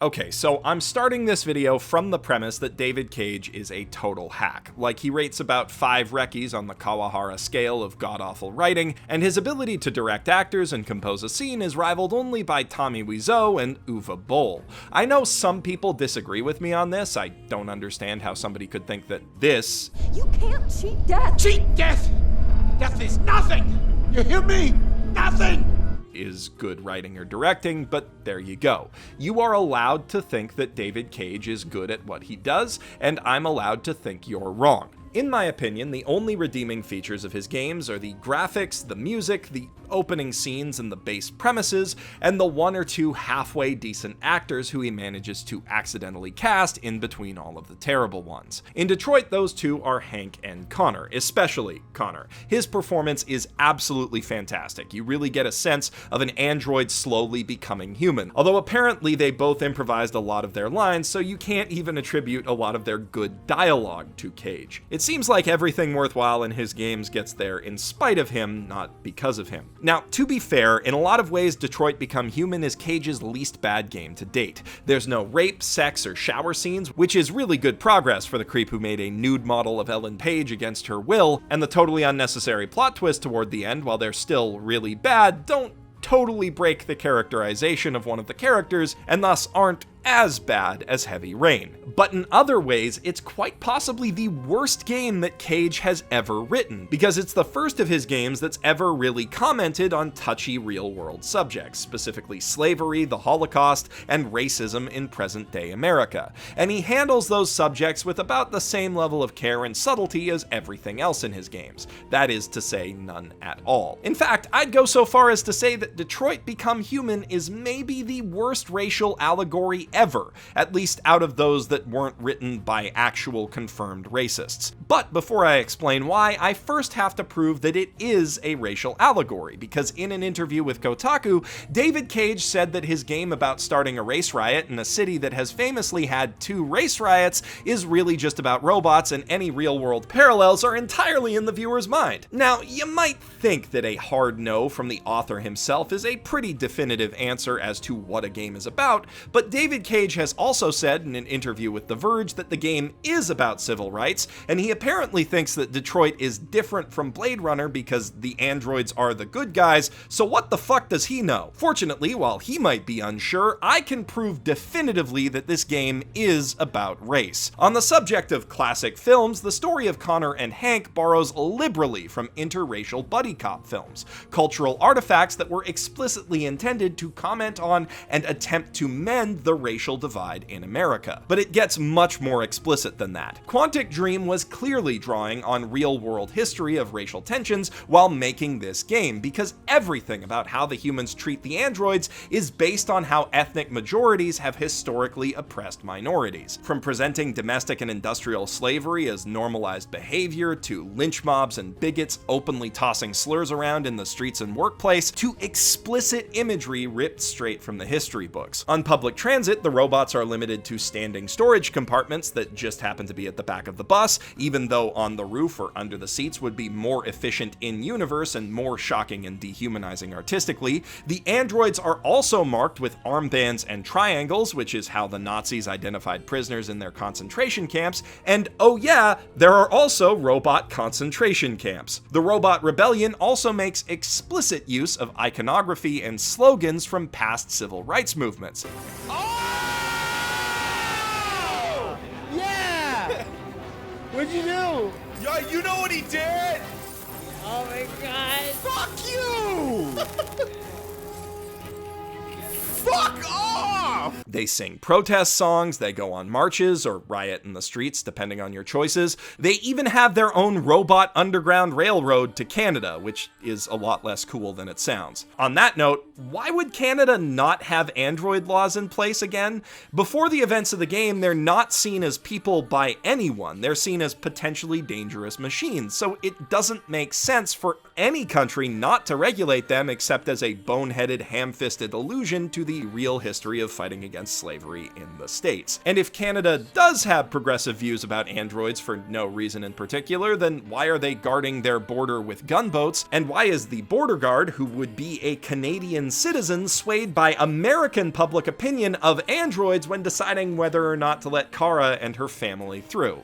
Okay, so I'm starting this video from the premise that David Cage is a total hack. Like, he rates about 5 recce's on the Kawahara scale of god-awful writing, and his ability to direct actors and compose a scene is rivaled only by Tommy Wiseau and Uwe Boll. I know some people disagree with me on this. I don't understand how somebody could think that this... You can't cheat death! Cheat death! Death is nothing! You hear me? Nothing! is good writing or directing, but there you go. You are allowed to think that David Cage is good at what he does, and I'm allowed to think you're wrong. In my opinion, the only redeeming features of his games are the graphics, the music, the opening scenes and the base premises, and the 1 or 2 halfway decent actors who he manages to accidentally cast in between all of the terrible ones. In Detroit, those two are Hank and Connor, especially Connor. His performance is absolutely fantastic. You really get a sense of an android slowly becoming human, although apparently they both improvised a lot of their lines, so you can't even attribute a lot of their good dialogue to Cage. It seems like everything worthwhile in his games gets there in spite of him, not because of him. Now, to be fair, in a lot of ways, Detroit Become Human is Cage's least bad game to date. There's no rape, sex, or shower scenes, which is really good progress for the creep who made a nude model of Ellen Page against her will, and the totally unnecessary plot twist toward the end, while they're still really bad, don't totally break the characterization of one of the characters, and thus aren't as bad as Heavy Rain. But in other ways, it's quite possibly the worst game that Cage has ever written, because it's the first of his games that's ever really commented on touchy real-world subjects, specifically slavery, the Holocaust, and racism in present-day America. And he handles those subjects with about the same level of care and subtlety as everything else in his games. That is to say, none at all. In fact, I'd go so far as to say that Detroit Become Human is maybe the worst racial allegory ever, at least out of those that weren't written by actual confirmed racists. But before I explain why, I first have to prove that it is a racial allegory, because in an interview with Kotaku, David Cage said that his game about starting a race riot in a city that has famously had 2 race riots is really just about robots, and any real-world parallels are entirely in the viewer's mind. Now, you might think that a hard no from the author himself is a pretty definitive answer as to what a game is about, but David Cage has also said in an interview with The Verge that the game is about civil rights, and he apparently thinks that Detroit is different from Blade Runner because the androids are the good guys, so what the fuck does he know? Fortunately, while he might be unsure, I can prove definitively that this game is about race. On the subject of classic films, the story of Connor and Hank borrows liberally from interracial buddy cop films, cultural artifacts that were explicitly intended to comment on and attempt to mend the racial divide in America. But it gets much more explicit than that. Quantic Dream was clearly drawing on real-world history of racial tensions while making this game, because everything about how the humans treat the androids is based on how ethnic majorities have historically oppressed minorities. From presenting domestic and industrial slavery as normalized behavior, to lynch mobs and bigots openly tossing slurs around in the streets and workplace, to explicit imagery ripped straight from the history books. On public transit, the robots are limited to standing storage compartments that just happen to be at the back of the bus, even though on the roof or under the seats would be more efficient in-universe and more shocking and dehumanizing artistically. The androids are also marked with armbands and triangles, which is how the Nazis identified prisoners in their concentration camps, and oh yeah, there are also robot concentration camps. The Robot Rebellion also makes explicit use of iconography and slogans from past civil rights movements. Oh! Yeah! What'd you do? Yo, you know what he did? Oh my god. Fuck you! Fuck off! They sing protest songs, they go on marches or riot in the streets, depending on your choices. They even have their own robot underground railroad to Canada, which is a lot less cool than it sounds. On that note, why would Canada not have android laws in place again? Before the events of the game, they're not seen as people by anyone. They're seen as potentially dangerous machines, so it doesn't make sense for any country not to regulate them except as a boneheaded, ham-fisted allusion to the real history of fighting against slavery in the States. And if Canada does have progressive views about androids for no reason in particular, then why are they guarding their border with gunboats? And why is the border guard, who would be a Canadian citizen, swayed by American public opinion of androids when deciding whether or not to let Kara and her family through?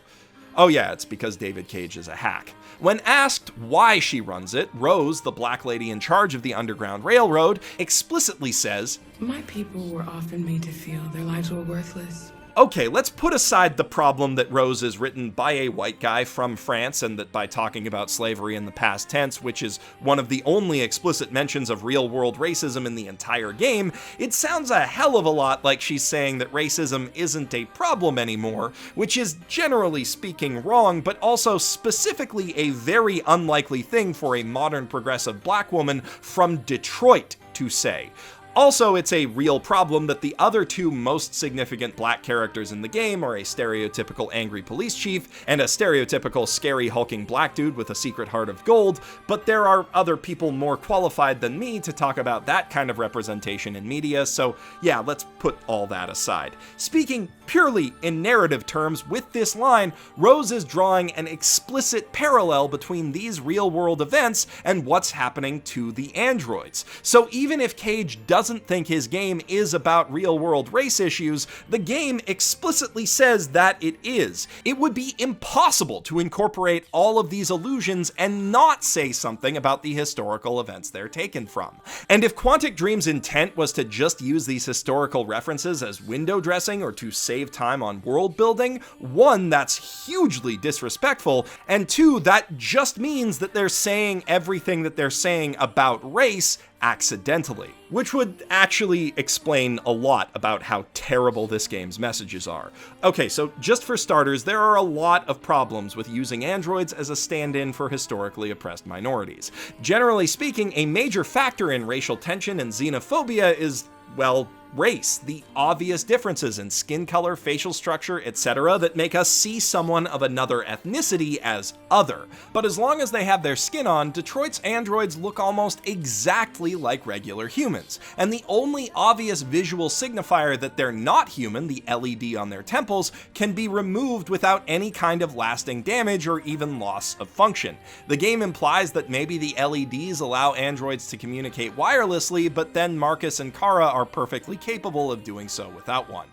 Oh yeah, it's because David Cage is a hack. When asked why she runs it, Rose, the black lady in charge of the Underground Railroad, explicitly says, "My people were often made to feel their lives were worthless." Okay, let's put aside the problem that Rose is written by a white guy from France and that by talking about slavery in the past tense, which is one of the only explicit mentions of real-world racism in the entire game, it sounds a hell of a lot like she's saying that racism isn't a problem anymore, which is generally speaking wrong, but also specifically a very unlikely thing for a modern progressive black woman from Detroit to say. Also, it's a real problem that the other two most significant black characters in the game are a stereotypical angry police chief and a stereotypical scary hulking black dude with a secret heart of gold, but there are other people more qualified than me to talk about that kind of representation in media, so yeah, let's put all that aside. Speaking purely in narrative terms, with this line, Rose is drawing an explicit parallel between these real-world events and what's happening to the androids. So even if Cage doesn't think his game is about real-world race issues, the game explicitly says that it is. It would be impossible to incorporate all of these allusions and not say something about the historical events they're taken from. And if Quantic Dream's intent was to just use these historical references as window dressing or to save time on world building, one, that's hugely disrespectful, and two, that just means that they're saying everything that they're saying about race accidentally, which would actually explain a lot about how terrible this game's messages are. Okay, so just for starters, there are a lot of problems with using androids as a stand-in for historically oppressed minorities. Generally speaking, a major factor in racial tension and xenophobia is, well, race, the obvious differences in skin color, facial structure, etc. that make us see someone of another ethnicity as other. But as long as they have their skin on, Detroit's androids look almost exactly like regular humans. And the only obvious visual signifier that they're not human, the LED on their temples, can be removed without any kind of lasting damage or even loss of function. The game implies that maybe the LEDs allow androids to communicate wirelessly, but then Marcus and Kara are perfectly capable of doing so without one.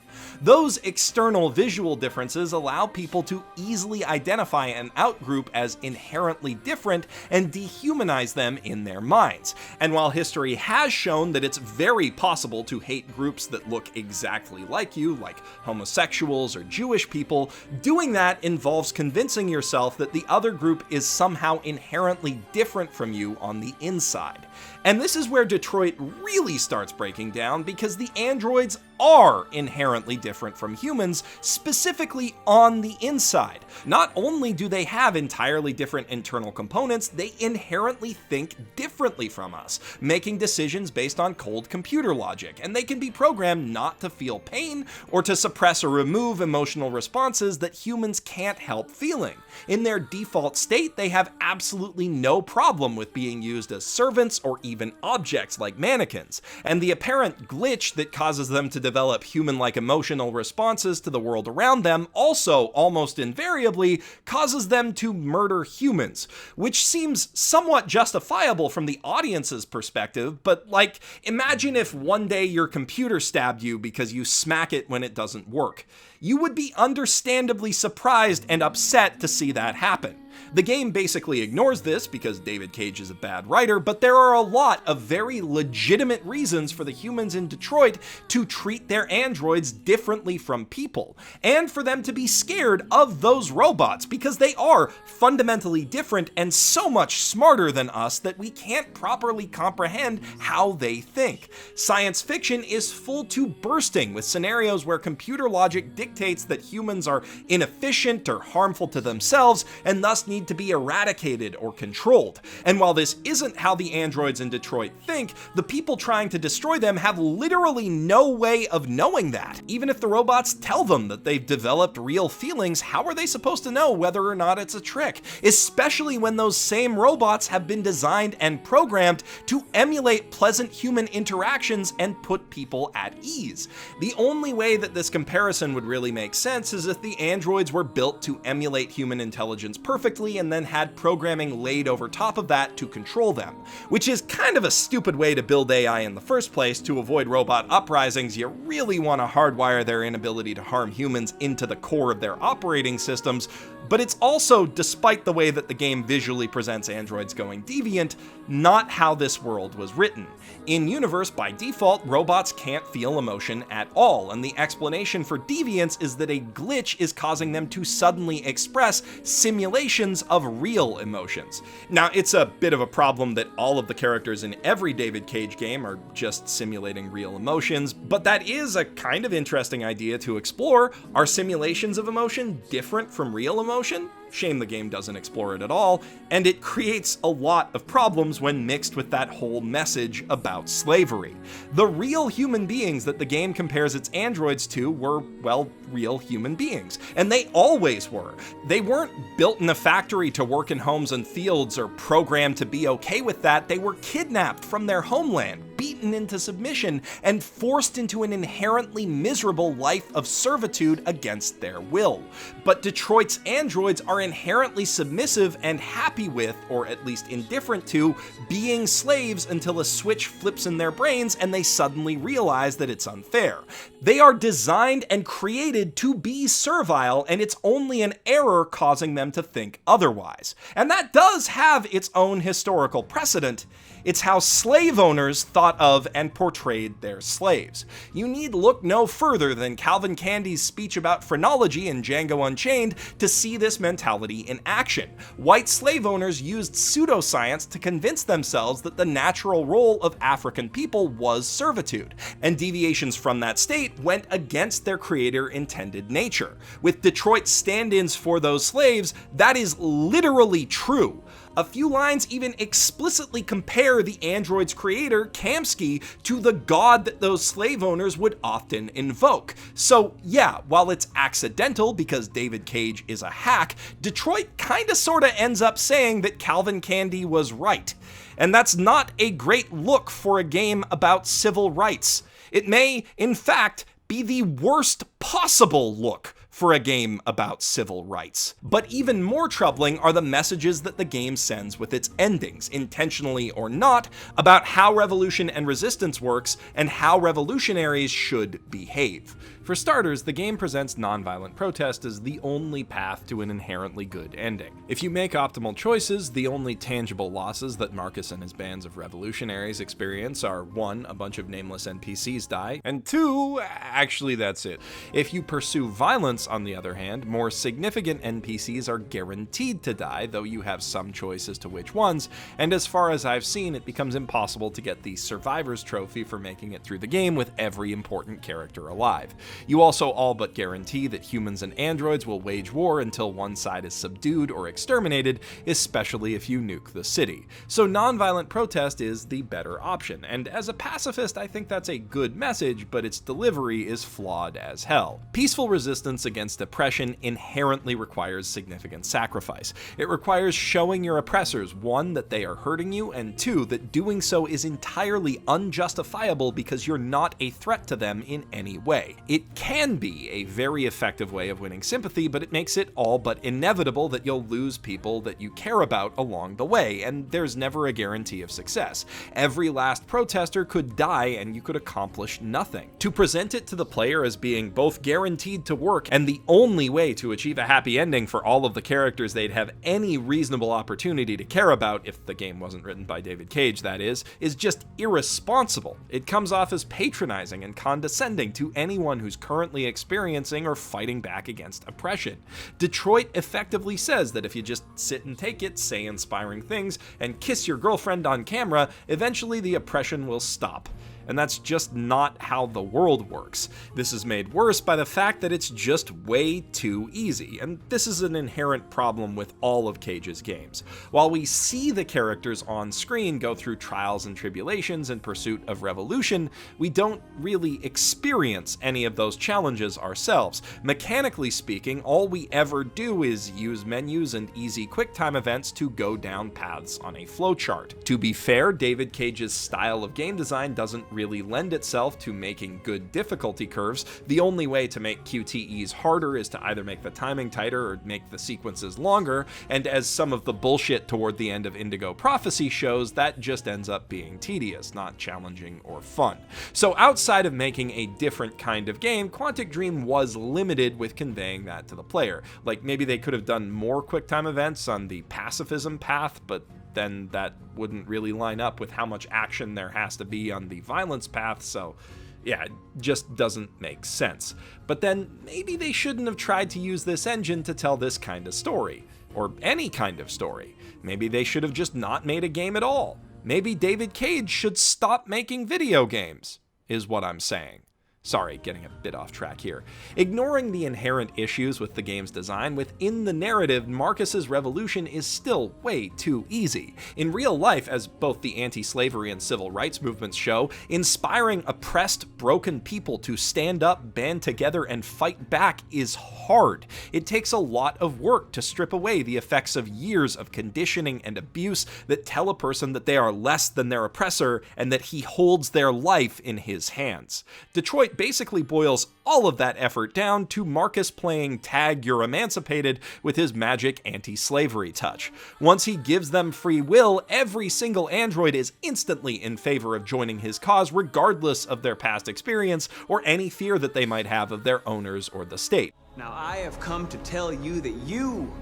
Those external visual differences allow people to easily identify an outgroup as inherently different and dehumanize them in their minds. And while history has shown that it's very possible to hate groups that look exactly like you, like homosexuals or Jewish people, doing that involves convincing yourself that the other group is somehow inherently different from you on the inside. And this is where Detroit really starts breaking down, because the androids are inherently different from humans, specifically on the inside. Not only do they have entirely different internal components, they inherently think differently from us, making decisions based on cold computer logic, and they can be programmed not to feel pain or to suppress or remove emotional responses that humans can't help feeling. In their default state, they have absolutely no problem with being used as servants or even objects like mannequins, and the apparent glitch that causes them to develop human-like emotional responses to the world around them also almost invariably causes them to murder humans, which seems somewhat justifiable from the audience's perspective, but like, imagine if one day your computer stabbed you because you smack it when it doesn't work. You would be understandably surprised and upset to see that happen. The game basically ignores this because David Cage is a bad writer, but there are a lot of very legitimate reasons for the humans in Detroit to treat their androids differently from people, and for them to be scared of those robots, because they are fundamentally different and so much smarter than us that we can't properly comprehend how they think. Science fiction is full to bursting with scenarios where computer logic dictates that humans are inefficient or harmful to themselves, and thus must need to be eradicated or controlled. And while this isn't how the androids in Detroit think, the people trying to destroy them have literally no way of knowing that. Even if the robots tell them that they've developed real feelings, how are they supposed to know whether or not it's a trick? Especially when those same robots have been designed and programmed to emulate pleasant human interactions and put people at ease. The only way that this comparison would really make sense is if the androids were built to emulate human intelligence perfectly and then had programming laid over top of that to control them, which is kind of a stupid way to build AI in the first place. To avoid robot uprisings, you really want to hardwire their inability to harm humans into the core of their operating systems, but it's also, despite the way that the game visually presents androids going deviant, not how this world was written. In universe, by default, robots can't feel emotion at all, and the explanation for deviance is that a glitch is causing them to suddenly express simulations of real emotions. Now, it's a bit of a problem that all of the characters in every David Cage game are just simulating real emotions, but that is a kind of interesting idea to explore. Are simulations of emotion different from real emotion? Shame the game doesn't explore it at all, and it creates a lot of problems when mixed with that whole message about slavery. The real human beings that the game compares its androids to were, well, real human beings, and they always were. They weren't built in a factory to work in homes and fields or programmed to be okay with that. They were kidnapped from their homeland, beaten into submission, and forced into an inherently miserable life of servitude against their will. But Detroit's androids are inherently submissive and happy with, or at least indifferent to, being slaves until a switch flips in their brains and they suddenly realize that it's unfair. They are designed and created to be servile, and it's only an error causing them to think otherwise. And that does have its own historical precedent. It's how slave owners thought of and portrayed their slaves. You need look no further than Calvin Candy's speech about phrenology in Django Unchained to see this mentality in action. White slave owners used pseudoscience to convince themselves that the natural role of African people was servitude, and deviations from that state went against their creator-intended nature. With Detroit stand-ins for those slaves, that is literally true. A few lines even explicitly compare the android's creator, Kamsky, to the god that those slave owners would often invoke. So yeah, while it's accidental because David Cage is a hack, Detroit kinda sorta ends up saying that Calvin Candy was right. And that's not a great look for a game about civil rights. It may, in fact, be the worst possible look for a game about civil rights. But even more troubling are the messages that the game sends with its endings, intentionally or not, about how revolution and resistance works and how revolutionaries should behave. For starters, the game presents nonviolent protest as the only path to an inherently good ending. If you make optimal choices, the only tangible losses that Marcus and his bands of revolutionaries experience are 1, a bunch of nameless NPCs die, and 2, actually that's it. If you pursue violence, on the other hand, more significant NPCs are guaranteed to die, though you have some choice as to which ones, and as far as I've seen, it becomes impossible to get the Survivor's Trophy for making it through the game with every important character alive. You also all but guarantee that humans and androids will wage war until one side is subdued or exterminated, especially if you nuke the city. So nonviolent protest is the better option, and as a pacifist I think that's a good message, but its delivery is flawed as hell. Peaceful resistance against oppression inherently requires significant sacrifice. It requires showing your oppressors, 1, that they are hurting you, and 2, that doing so is entirely unjustifiable because you're not a threat to them in any way. It can be a very effective way of winning sympathy, but it makes it all but inevitable that you'll lose people that you care about along the way, and there's never a guarantee of success. Every last protester could die and you could accomplish nothing. To present it to the player as being both guaranteed to work and the only way to achieve a happy ending for all of the characters they'd have any reasonable opportunity to care about, if the game wasn't written by David Cage that is just irresponsible. It comes off as patronizing and condescending to anyone who's currently experiencing or fighting back against oppression. Detroit effectively says that if you just sit and take it, say inspiring things, and kiss your girlfriend on camera, eventually the oppression will stop. and that's just not how the world works. This is made worse by the fact that it's just way too easy, and this is an inherent problem with all of Cage's games. While we see the characters on screen go through trials and tribulations in pursuit of revolution, we don't really experience any of those challenges ourselves. Mechanically speaking, all we ever do is use menus and easy QuickTime events to go down paths on a flowchart. To be fair, David Cage's style of game design doesn't really lend itself to making good difficulty curves. The only way to make QTEs harder is to either make the timing tighter or make the sequences longer, and as some of the bullshit toward the end of Indigo Prophecy shows, that just ends up being tedious, not challenging or fun. So outside of making a different kind of game, Quantic Dream was limited with conveying that to the player. Like, maybe they could have done more QuickTime events on the pacifism path, but then that wouldn't really line up with how much action there has to be on the violence path, so yeah, it just doesn't make sense. But then maybe they shouldn't have tried to use this engine to tell this kind of story, or any kind of story. Maybe they should have just not made a game at all. Maybe David Cage should stop making video games, is what I'm saying. Sorry, getting a bit off track here. Ignoring the inherent issues with the game's design, within the narrative, Marcus's revolution is still way too easy. In real life, as both the anti-slavery and civil rights movements show, inspiring oppressed, broken people to stand up, band together, and fight back is hard. It takes a lot of work to strip away the effects of years of conditioning and abuse that tell a person that they are less than their oppressor and that he holds their life in his hands. Detroit basically boils all of that effort down to Marcus playing tag you're emancipated with his magic anti-slavery touch. Once he gives them free will, every single android is instantly in favor of joining his cause, regardless of their past experience or any fear that they might have of their owners or the state. Now I have come to tell you that you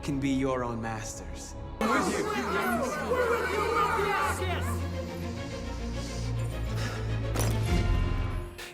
can be your own masters.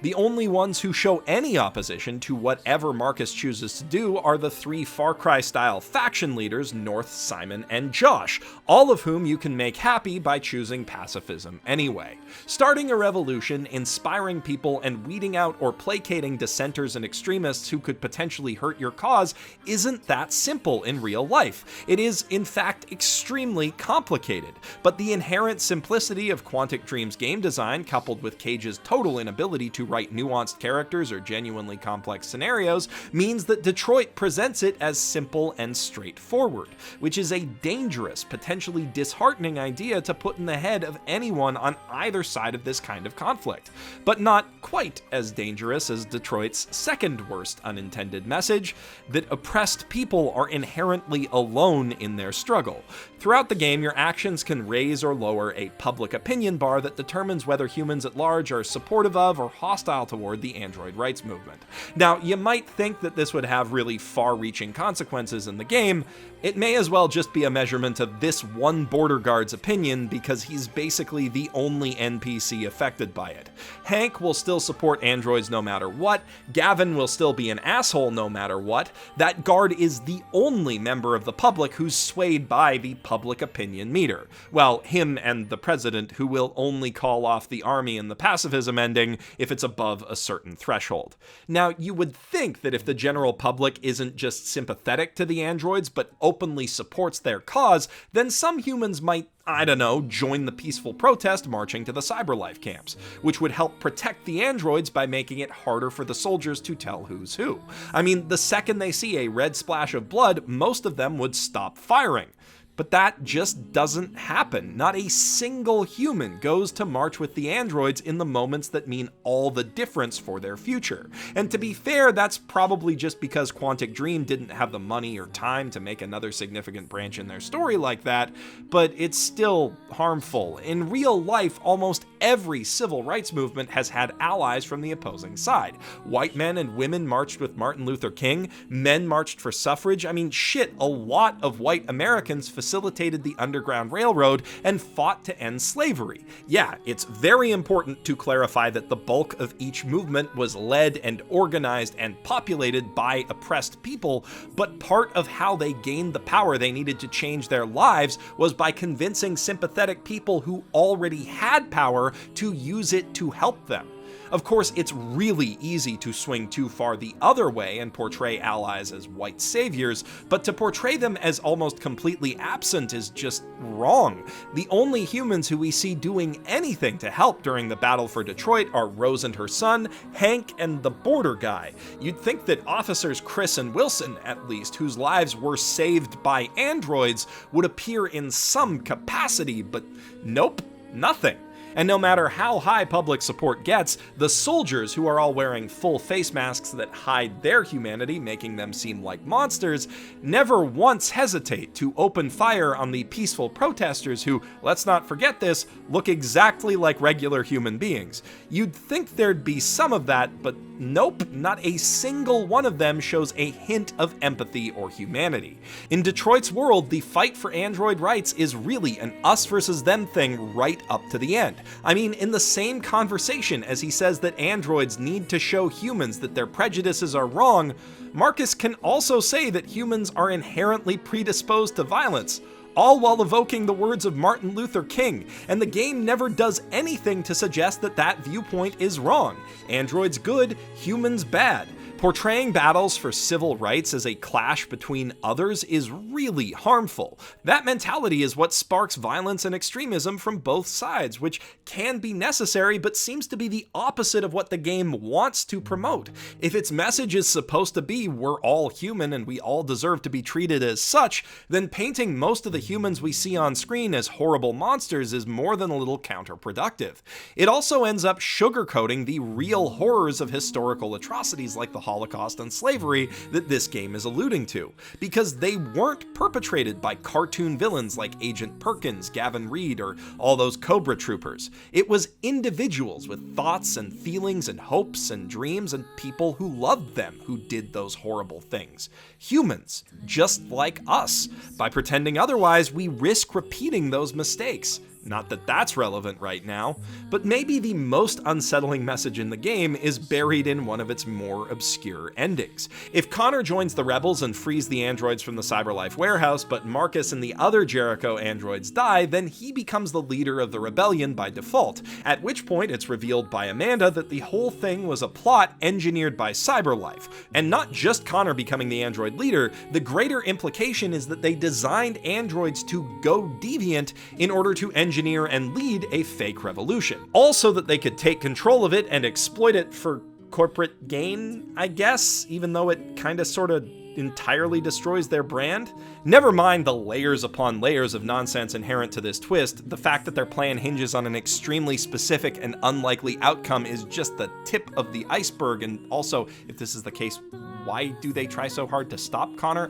The only ones who show any opposition to whatever Marcus chooses to do are the three Far Cry-style faction leaders, North, Simon, and Josh, all of whom you can make happy by choosing pacifism anyway. Starting a revolution, inspiring people, and weeding out or placating dissenters and extremists who could potentially hurt your cause isn't that simple in real life. It is, in fact, extremely complicated, but the inherent simplicity of Quantic Dream's game design, coupled with Cage's total inability to write nuanced characters or genuinely complex scenarios, means that Detroit presents it as simple and straightforward, which is a dangerous, potentially disheartening idea to put in the head of anyone on either side of this kind of conflict, but not quite as dangerous as Detroit's second worst unintended message, that oppressed people are inherently alone in their struggle. Throughout the game, your actions can raise or lower a public opinion bar that determines whether humans at large are supportive of or hostile toward the android rights movement. Now, you might think that this would have really far-reaching consequences in the game. It may as well just be a measurement of this one border guard's opinion because he's basically the only NPC affected by it. Hank will still support androids no matter what, Gavin will still be an asshole no matter what, that guard is the only member of the public who's swayed by the public opinion meter. Well, him and the president, who will only call off the army in the pacifism ending if it's above a certain threshold. Now, you would think that if the general public isn't just sympathetic to the androids, but openly supports their cause, then some humans might, I don't know, join the peaceful protest marching to the Cyberlife camps, which would help protect the androids by making it harder for the soldiers to tell who's who. I mean, the second they see a red splash of blood, most of them would stop firing. But that just doesn't happen. Not a single human goes to march with the androids in the moments that mean all the difference for their future. And to be fair, that's probably just because Quantic Dream didn't have the money or time to make another significant branch in their story like that, but it's still harmful. In real life, almost every civil rights movement has had allies from the opposing side. White men and women marched with Martin Luther King, men marched for suffrage. I mean, shit, a lot of white Americans facilitated the Underground Railroad and fought to end slavery. Yeah, it's very important to clarify that the bulk of each movement was led and organized and populated by oppressed people, but part of how they gained the power they needed to change their lives was by convincing sympathetic people who already had power power to use it to help them. Of course, it's really easy to swing too far the other way and portray allies as white saviors, but to portray them as almost completely absent is just wrong. The only humans who we see doing anything to help during the battle for Detroit are Rose and her son, Hank, and the border guy. You'd think that officers Chris and Wilson, at least, whose lives were saved by androids, would appear in some capacity, but nope, nothing. And no matter how high public support gets, the soldiers, who are all wearing full face masks that hide their humanity, making them seem like monsters, never once hesitate to open fire on the peaceful protesters who, let's not forget this, look exactly like regular human beings. You'd think there'd be some of that, but nope, not a single one of them shows a hint of empathy or humanity. In Detroit's world, the fight for android rights is really an us versus them thing right up to the end. I mean, in the same conversation as he says that androids need to show humans that their prejudices are wrong, Marcus can also say that humans are inherently predisposed to violence, all while evoking the words of Martin Luther King, and the game never does anything to suggest that that viewpoint is wrong. Androids good, humans bad. Portraying battles for civil rights as a clash between others is really harmful. That mentality is what sparks violence and extremism from both sides, which can be necessary but seems to be the opposite of what the game wants to promote. If its message is supposed to be we're all human and we all deserve to be treated as such, then painting most of the humans we see on screen as horrible monsters is more than a little counterproductive. It also ends up sugarcoating the real horrors of historical atrocities like the Holocaust and slavery that this game is alluding to, because they weren't perpetrated by cartoon villains like Agent Perkins, Gavin Reed, or all those Cobra troopers. It was individuals with thoughts and feelings and hopes and dreams and people who loved them who did those horrible things. Humans, just like us. By pretending otherwise, we risk repeating those mistakes. Not that that's relevant right now, but maybe the most unsettling message in the game is buried in one of its more obscure endings. If Connor joins the rebels and frees the androids from the CyberLife warehouse, but Marcus and the other Jericho androids die, then he becomes the leader of the rebellion by default, at which point it's revealed by Amanda that the whole thing was a plot engineered by CyberLife. And not just Connor becoming the android leader, the greater implication is that they designed androids to go deviant in order to engineer and lead a fake revolution. Also that they could take control of it and exploit it for corporate gain, I guess, even though it kinda sorta entirely destroys their brand. Never mind the layers upon layers of nonsense inherent to this twist, the fact that their plan hinges on an extremely specific and unlikely outcome is just the tip of the iceberg, and also, if this is the case, why do they try so hard to stop Connor?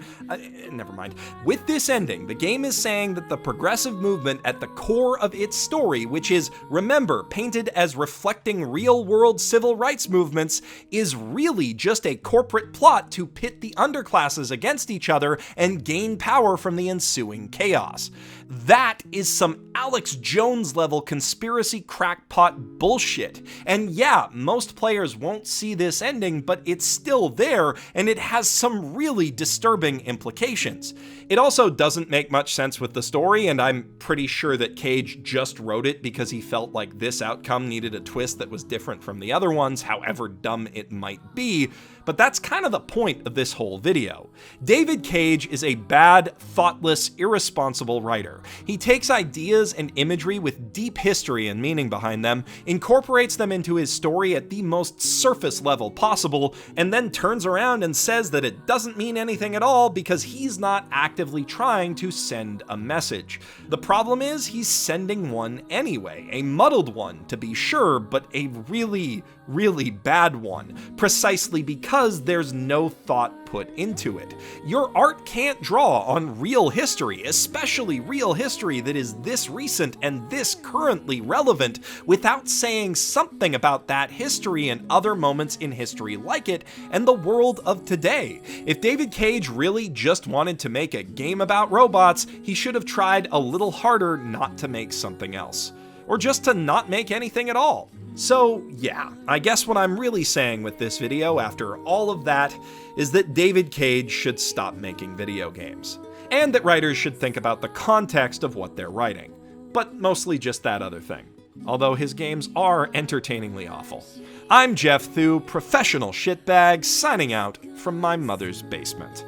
Never mind. With this ending, the game is saying that the progressive movement at the core of its story, which is, remember, painted as reflecting real-world civil rights movements, is really just a corporate plot to pit the underclasses against each other and gain power from the ensuing chaos. That is some Alex Jones level conspiracy crackpot bullshit. And yeah, most players won't see this ending, but it's still there, and it has some really disturbing implications. It also doesn't make much sense with the story, and I'm pretty sure that Cage just wrote it because he felt like this outcome needed a twist that was different from the other ones, however dumb it might be. But that's kind of the point of this whole video. David Cage is a bad, thoughtless, irresponsible writer. He takes ideas and imagery with deep history and meaning behind them, incorporates them into his story at the most surface level possible, and then turns around and says that it doesn't mean anything at all because he's not actively trying to send a message. The problem is he's sending one anyway, a muddled one to be sure, but a really, really bad one, precisely because there's no thought put into it. Your art can't draw on real history, especially real history that is this recent and this currently relevant, without saying something about that history and other moments in history like it and the world of today. If David Cage really just wanted to make a game about robots, he should have tried a little harder not to make something else. Or just to not make anything at all. So yeah, I guess what I'm really saying with this video after all of that is that David Cage should stop making video games. And that writers should think about the context of what they're writing. But mostly just that other thing. although his games are entertainingly awful. I'm Geoff Thew, professional shitbag, signing out from my mother's basement.